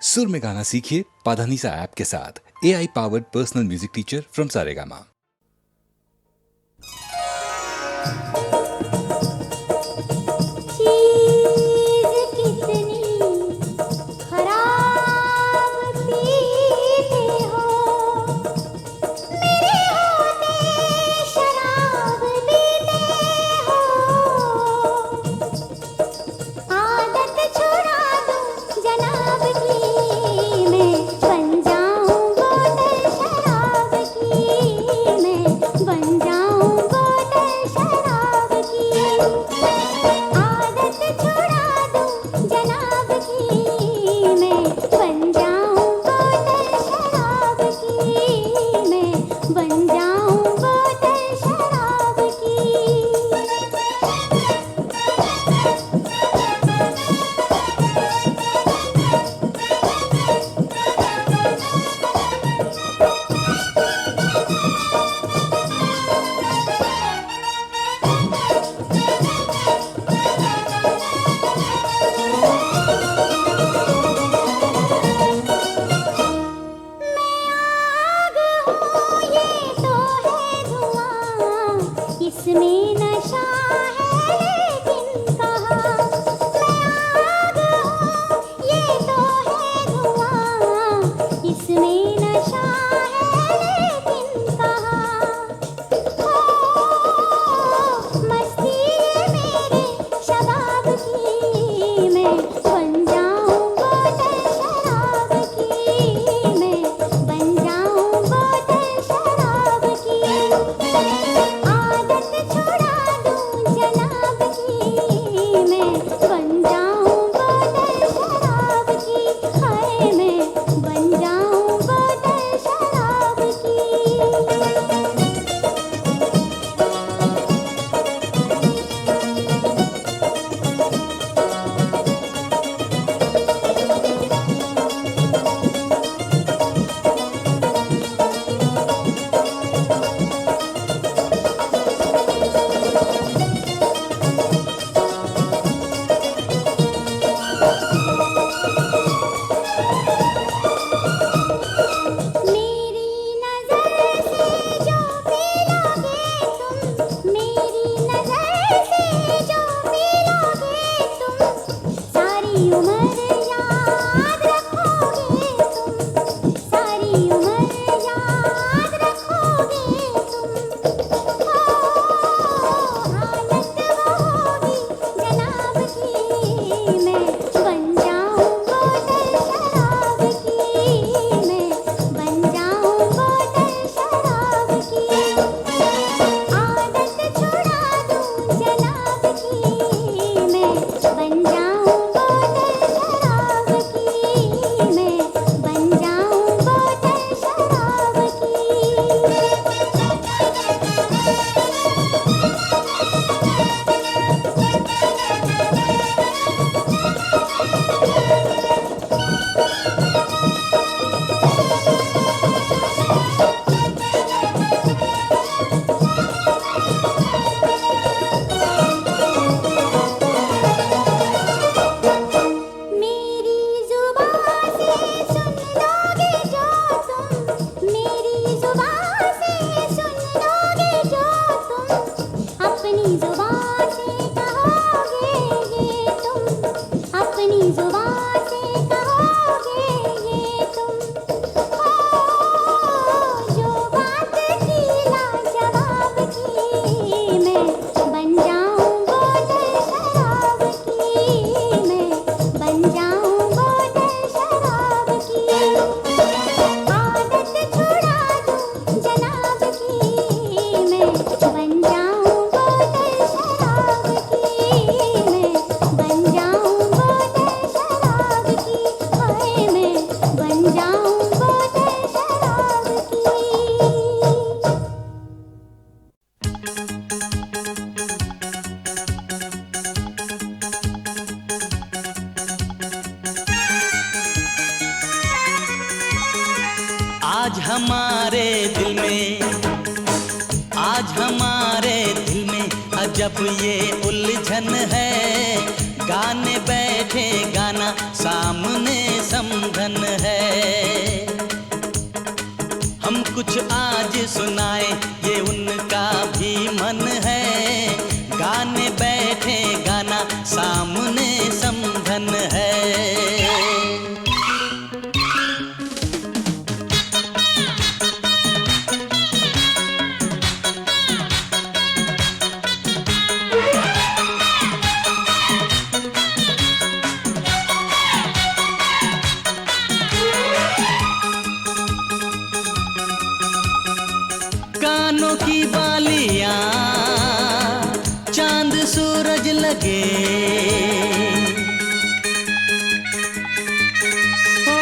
सुर में गाना सीखिए पाधानीसा ऐप के साथ। AI powered personal music teacher from Saregama. आज हमारे दिल में, आज हमारे दिल में अजब ये उलझन है। गाने बैठ बैठे गाना सामने समधन है। हम कुछ आज सुनाए ये उनका भी मन है, गाने बैठे गाना सामने समधन है। कानों की बालियां चांद सूरज लगे, ओ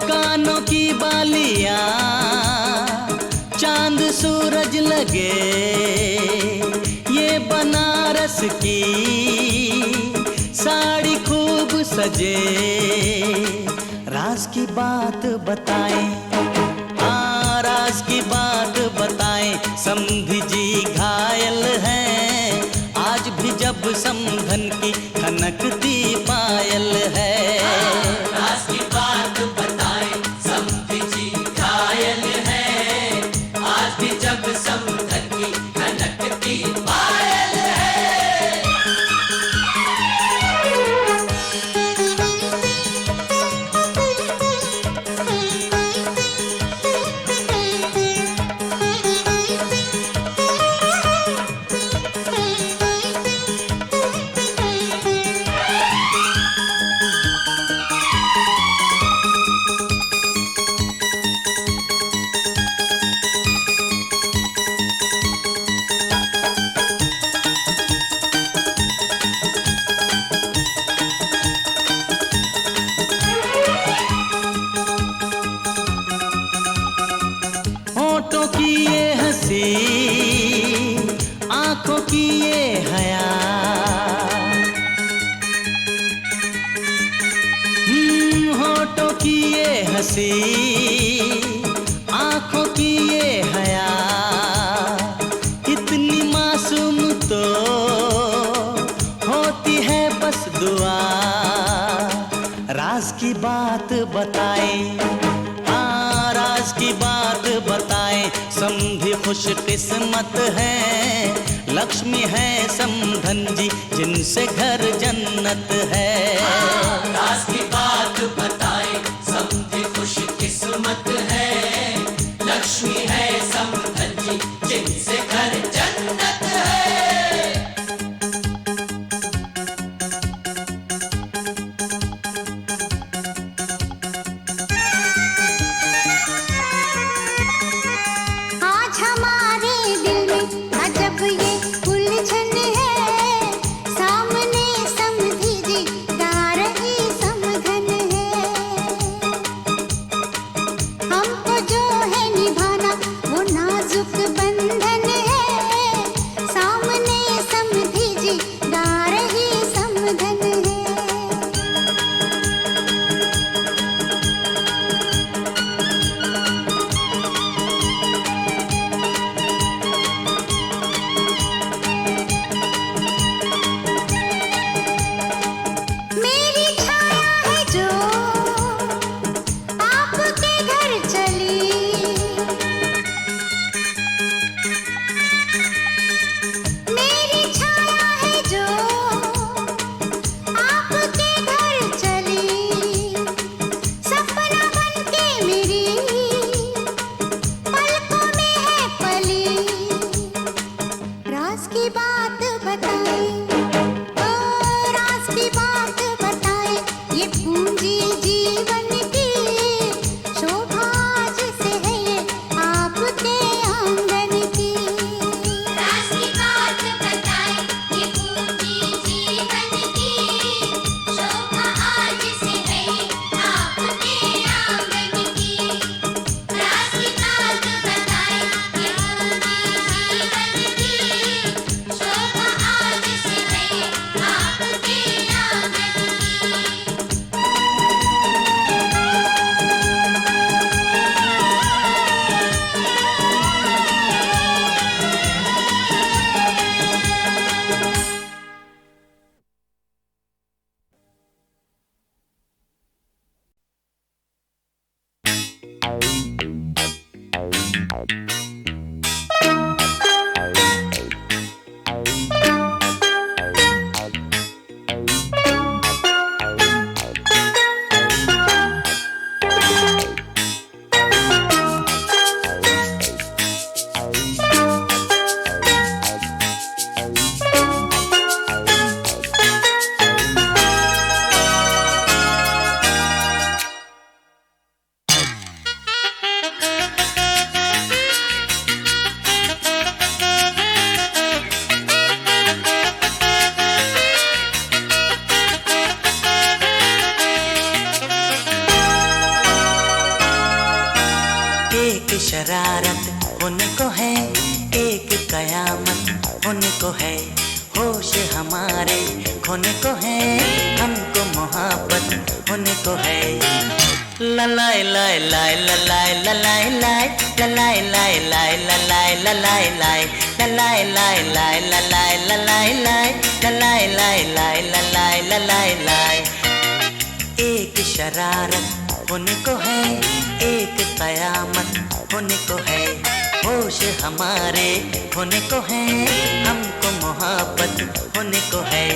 कानों की बालियां चांद सूरज लगे, ये बनारस की साड़ी खूब सजे। राज की बात बताएं, राज की बात बताएं, समधी जी घायल हैं, आज भी जब समधन की खनकती पायल है। राज की बात बताएं, समधी जी घायल हैं, आज भी जब समधन की खनकती पायल है। होठों की ये हंसी, आंखों की ये हया, होठों की ये हंसी, आंखों की ये हया, इतनी मासूम तो होती है बस दुआ। राज की बात बताएं, राज की बात बताएं, समधी खुश किस्मत है, लक्ष्मी है समधन जी जिनसे घर जन्नत है। राज की बात बताएं, समधी खुश किस्मत है, लक्ष्मी है समधन जी जिनसे घर जन्नत है। आज हमारे दिल में अजब ये उलझन है, सामने समधी जी गा रही समधन एक शरारत होने को है, एक कयामत होने को है, होश हमारे खोने को है, हमको मोहब्बत होने को है। ललाई लाई लाई ललाई ललाई लाई ललाई लाई लाई ललाई ललाई लाई ललाई लाई लाई ललाई ललाई लाई ललाई लाई लाई ललाई ललाई लाई। एक शरारत होने को है, एक कयामत होने को है, होश हमारे होने को है, हमको मोहब्बत होने को है।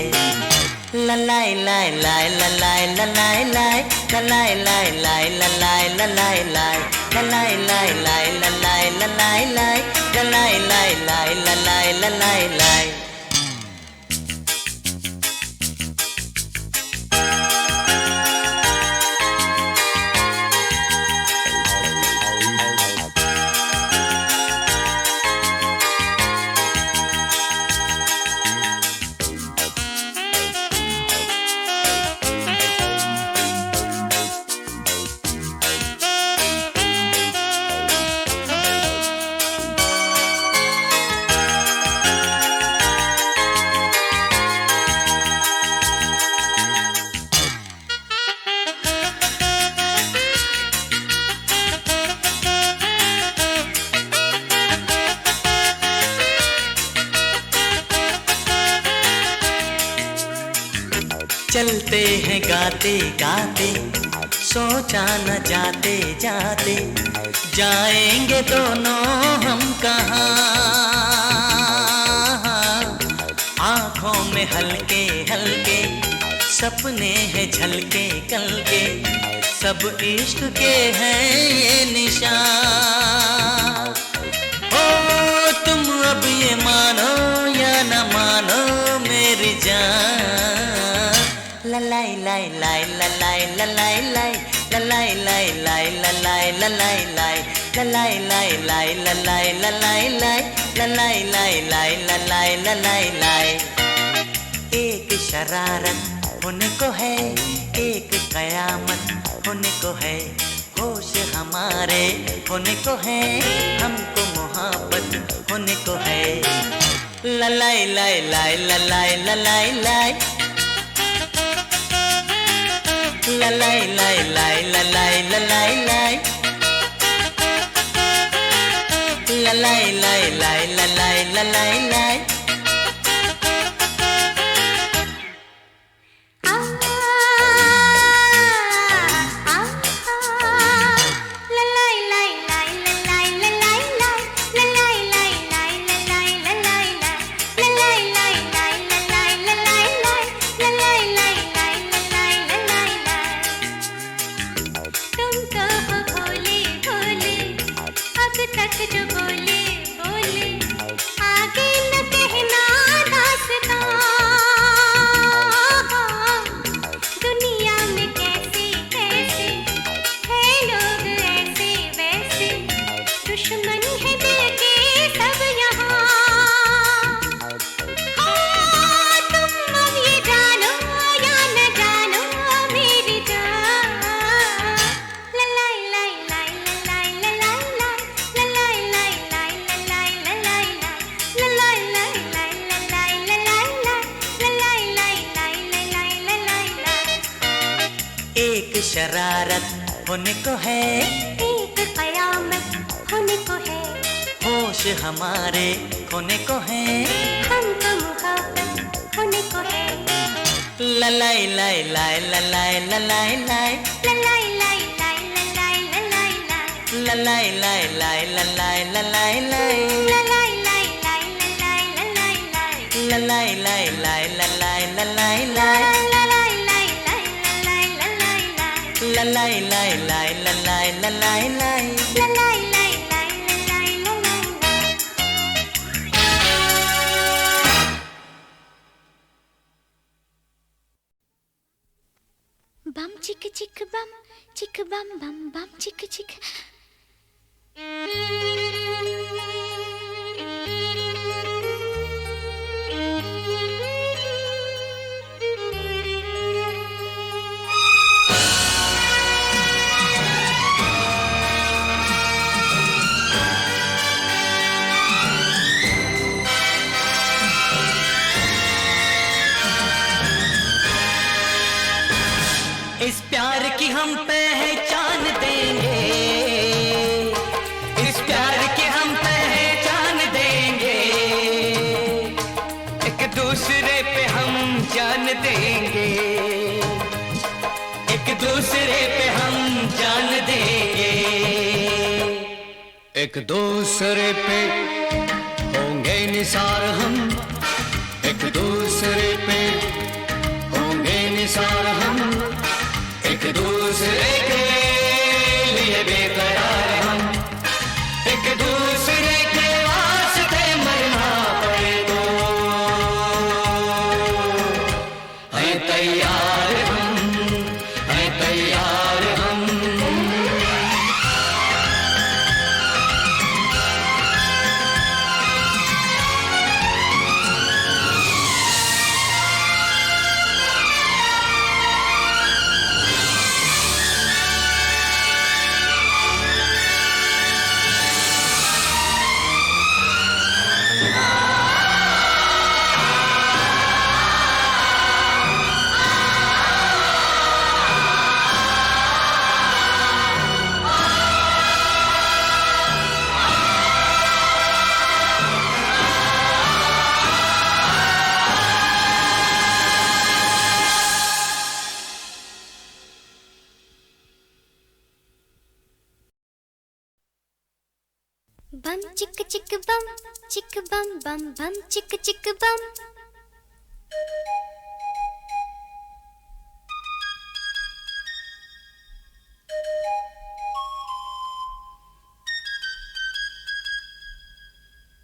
ललाई लाई लाई ललाई ललाई लाई ललाई लाई लाई ललाई ललाई लाई ललाई लाई लाई ललाई ललाई लाई ललाई लाई लाई ललाई ललाई लाई। चलते हैं गाते गाते, सोचा न जाते जाते, जाएंगे दोनों हम कहाँ। आँखों में हल्के हल्के सपने हैं झलके कल के, सब इश्क के हैं ये निशान। ओ तुम अब ये मानो या न मानो मेरी जान। ललाई लाई लाई ललाई ललाई लाई ललाई लाई लाई ललाई ललाई लाई ललाई लाई लाई ललाई ललाई लाई ललाई लाई लाई ललाई ललाई लाई। एक शरारत होने को है, एक कयामत होने को है, होश हमारे होने को है, हमको मोहब्बत होने को है। ललाई लाई लाई ललाई ललाई लाई ललाई लाई लाई ललाई ललाई लाई ललाई लाई लाई ललाई ललाई लाई। एक शरारत होने को है, एक कयामत होने को है, होश हमारे खोने को है, हमको मोहब्बत होने को है। ललाई लाई लाई ललाई ललाई लाई ललाई लाई लाई ललाई ललाई लाई ला लाई लाई लाई ला लाई ला लाई लाई La la la la la la la la la. ला लाई लाई लाई ला लाई ला लाई लाई La la la la la la la la la. ला लाई लाई लाई ला लाई ला लाई लाई La la la la la la la la. Bum chick bum bum bum chick chick. इस प्यार की हम पहचान देंगे, इस प्यार की हम पहचान देंगे, एक दूसरे पे हम जान देंगे, एक दूसरे पे हम जान देंगे, एक दूसरे पे होंगे निसार हम, एक दूसरे पे होंगे निसार हम, एक दूसरे के लिए बेकरार हम, एक दूसरे के वास्ते मरना पड़े तो हैं तैयार हम, हैं तैयार हम। Bum chick bum bum bum chick bum.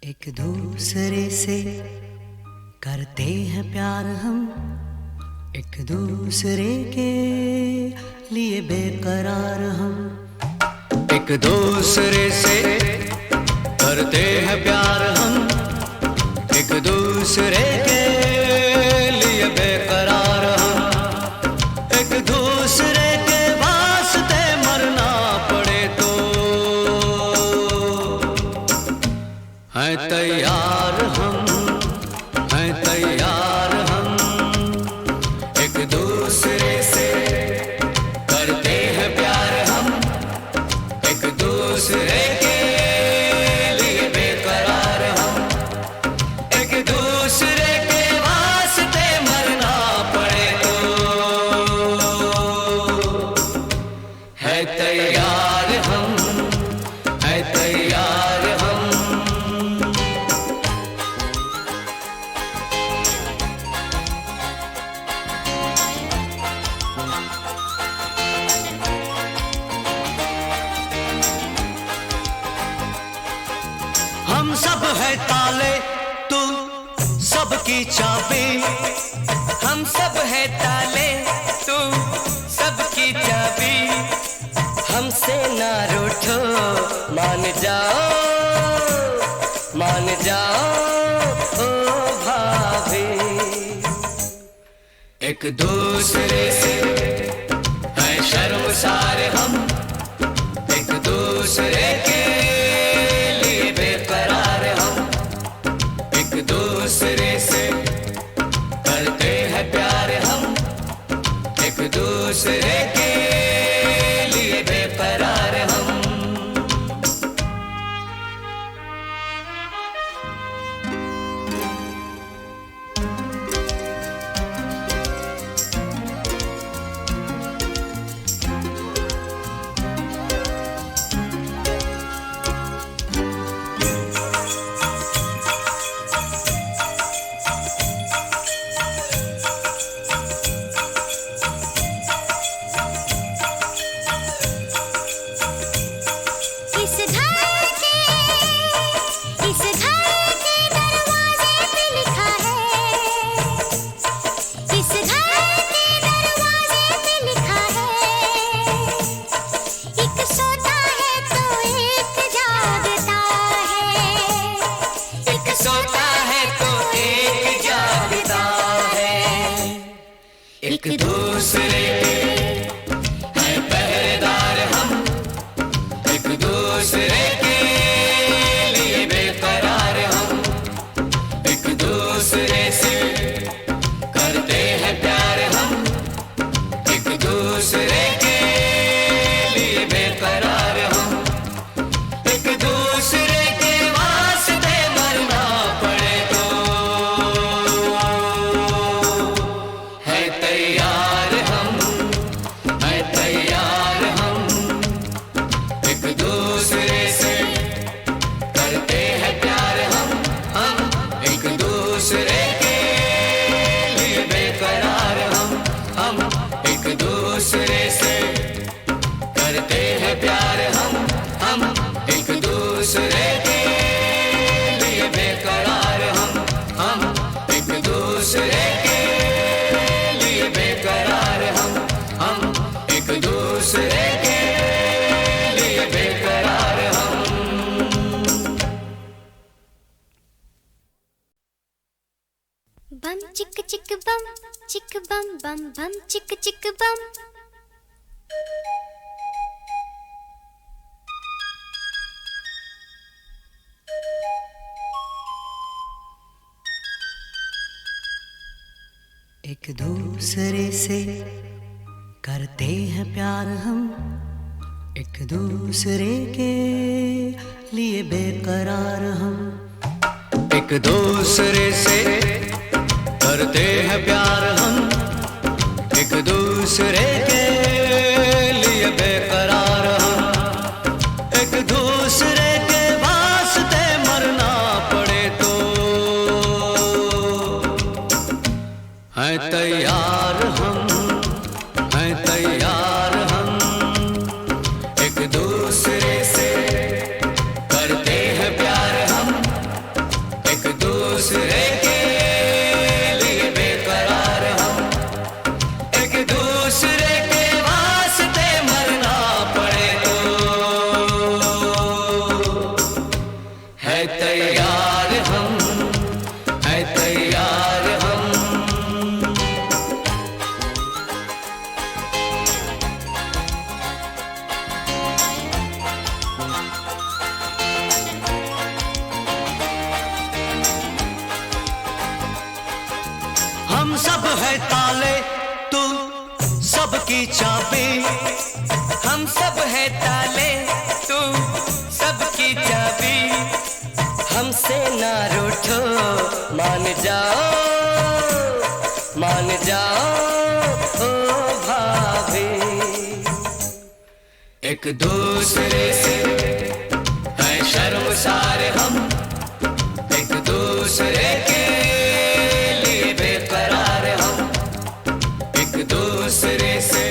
एक दूसरे से करते हैं प्यार हम, एक दूसरे के लिए बेकरार हम, एक दूसरे से करते हैं प्यार हम, एक दूसरे के लिए बेकरार हम, एक दूसरे के वास्ते मरना पड़े तो हैं तैयार हम, हैं तैयार हम, एक दूसरे से करते हैं प्यार हम, एक दूसरे के लिए बेकरार हम, एक दूसरे के वास्ते मरना पड़े तो है तैयार हम, है तैयार हम। हम सब है ताले, तू सबकी चाबी, हम सब है ताले, तू सबकी चाबी, हमसे ना रूठो, मान जाओ, मान जाओ ओ भाभी, एक दूसरे से है शर्मसार हम, एक दूसरे के लिए बेकरार हम, एक दूसरे से करते हैं प्यार हम, एक दूसरे के लिए बेकरार हम। एक दूसरे के हैं पहरेदार हम, एक दूसरे के लिए बेकरार हम, एक दूसरे से करते हैं प्यार हम, एक दूसरे के लिए बेकरार हम, एक दूसरे के वास्ते मरना पड़े तो है तैयार हम, है तैयार हम, एक दूसरे से करते हैं प्यार हम एक दूसरे के लिए बेकरार हम एक दूसरे से करते हैं प्यार हम एक दूसरे के लिए बेकरार हम एक दूसरे के लिए बेकरार हम एक दूसरे के लिए बेकरार हम। बम चिक चिक बम बम बम चिक चिक बम। एक दूसरे से करते हैं प्यार हम एक दूसरे के लिए बेकरार हम एक दूसरे से करते हैं प्यार हम एक दूसरे के लिए बेकरार हम एक दूसरे के वास्ते मरना पड़े तो है तैयार हम हैं तैयार हम एक दूसरे से करते हैं प्यार हम एक दूसरे के लिए बेकरार हम एक दूसरे के वास्ते मरना पड़े तो है तैयार हम हैं तैयार हम। हम सब है ताले तू सबकी चाबी हम सब है ताले तू सबकी चाबी हमसे ना रूठो मान जाओ ओ भाभी एक दूसरे से है शर्मसार हम एक दूसरे के लिए बेकरार हम एक दूसरे से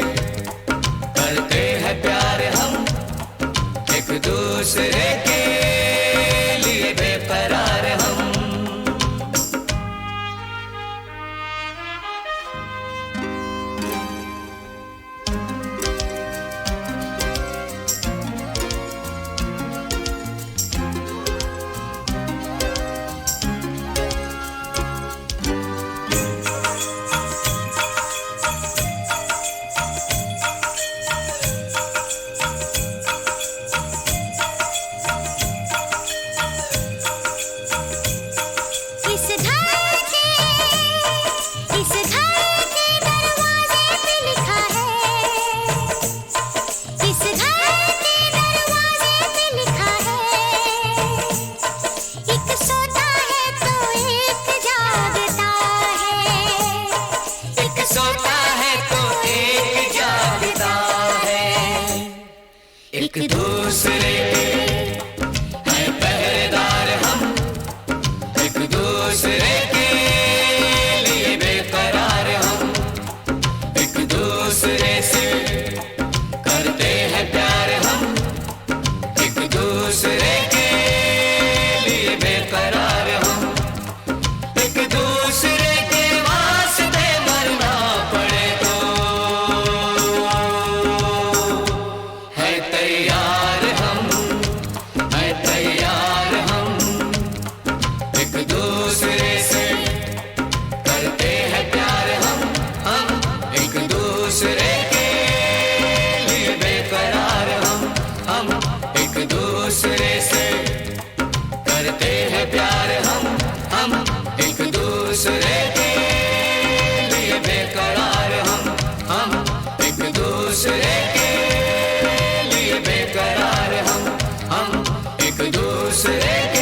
करते हैं प्यार हम एक दूसरे के लिए बेकरार हम। इस घर के दरवाजे पे लिखा है इस घर के दरवाजे पे लिखा है एक सोता है तो एक जागता है एक सोता है तो एक जागता है एक दूसरे के हैं पहरेदार हम एक दूसरे के लिए बेकरार हम एक दूसरे से करते हैं प्यार हम एक दूसरे के लिए बेकरार हम एक दूसरे के वास्ते मरना पड़े तो है तैयार हम हैं तैयार हम एक दूसरे से करते हैं प्यार हम एक एक दूसरे